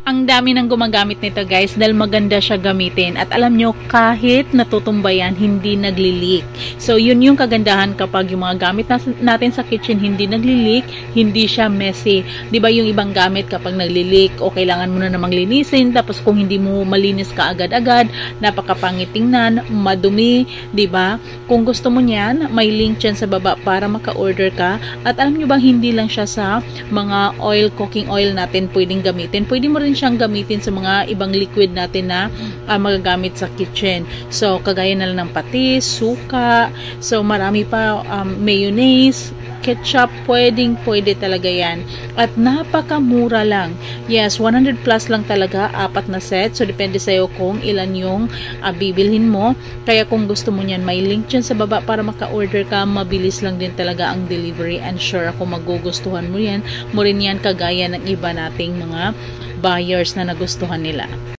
Ang dami nang gumagamit nito guys dahil maganda siya gamitin. At alam nyo, kahit natutumbayan, hindi nagli-leak. So, yun yung kagandahan kapag yung mga gamit natin sa kitchen hindi nagli-leak, hindi siya messy. Diba yung ibang gamit kapag nagli-leak o kailangan mo na namang linisin, tapos kung hindi mo malinis ka agad-agad, napakapangit tingnan, madumi, diba? Kung gusto mo niyan, may link dyan sa baba para maka-order ka. At alam nyo ba, hindi lang siya sa mga cooking oil natin pwedeng gamitin. Pwede mo rin siyang gamitin sa mga ibang liquid natin na magagamit sa kitchen. So, kagaya na lang ng patis, suka, so marami pa, mayonnaise, ketchup, pwede talaga yan. At napakamura lang. Yes, 100 plus lang talaga, 4 na set. So, depende sa'yo kung ilan yung bibilhin mo. Kaya kung gusto mo niyan, may link dyan sa baba para maka-order ka. Mabilis lang din talaga ang delivery and sure ako magugustuhan mo yan. Mo rin yan kagaya ng iba nating mga buyers na nagustuhan nila.